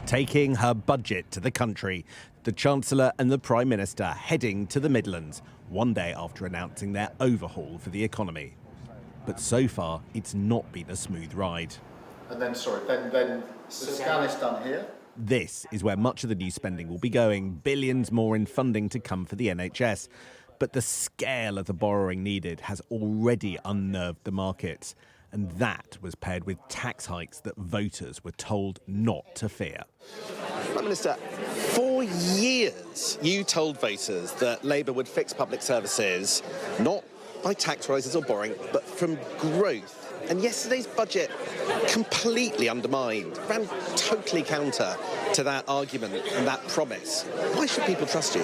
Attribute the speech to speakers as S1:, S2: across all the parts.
S1: taking her budget to the country. The Chancellor and the Prime Minister heading to the Midlands, one day after announcing their overhaul for the economy. But so far, it's not been a smooth ride.
S2: And then the scan is done here.
S1: This is where much of the new spending will be going, billions more in funding to come for the NHS. But the scale of the borrowing needed has already unnerved the markets. And that was paired with tax hikes that voters were told not to fear.
S3: Prime Minister, for years you told voters that Labour would fix public services, not by tax rises or borrowing, but from growth. And yesterday's budget completely undermined, ran totally counter to that argument and that promise. Why should people trust you?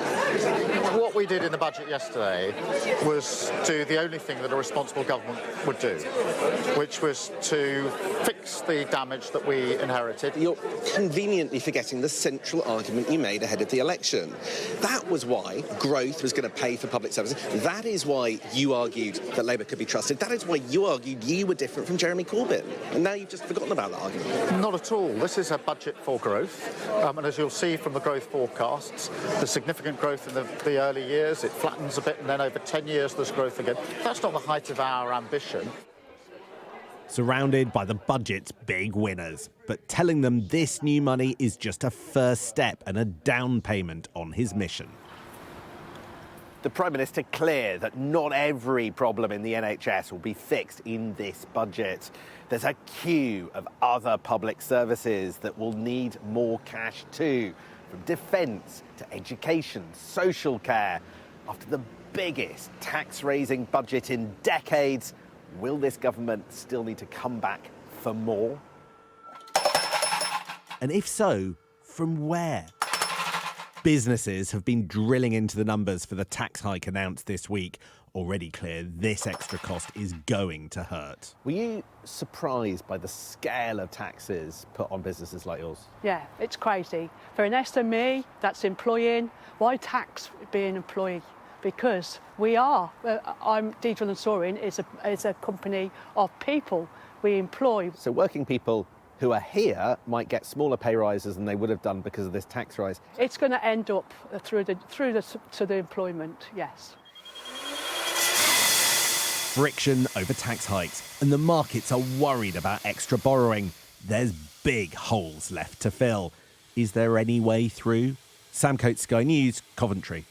S2: What we did in the budget yesterday was do the only thing that a responsible government would do, which was to fix the damage that we inherited.
S3: You're conveniently forgetting the central argument you made ahead of the election. That was why growth was going to pay for public services. That is why you argued that Labour could be trusted. That is why you argued you were different from Jeremy Corbyn. And now you've just forgotten about that argument.
S2: Not at all. This is a budget for growth. And as you'll see from the growth forecasts, the significant growth in the early years, it flattens a bit, and then over 10 years there's growth again. That's not the height of our ambition.
S1: Surrounded by the budget's big winners, but telling them this new money is just a first step and a down payment on his mission.
S4: The Prime Minister clear that not every problem in the NHS will be fixed in this budget. There's a queue of other public services that will need more cash too, from defence to education, social care. After the biggest tax-raising budget in decades, will this government still need to come back for more?
S1: And if so, from where? Businesses have been drilling into the numbers for the tax hike announced this week. Already clear this extra cost is going to hurt.
S4: Were you surprised by the scale of taxes put on businesses like yours?
S5: Yeah, it's crazy. For an SME that's employing, why tax being employee? Because we are. Deidre and Sorin is a company of people we employ.
S4: So working people who are here might get smaller pay rises than they would have done because of this tax rise.
S5: It's going to end up to the employment, yes.
S1: Friction over tax hikes, and the markets are worried about extra borrowing. There's big holes left to fill. Is there any way through? Sam Coates, Sky News, Coventry.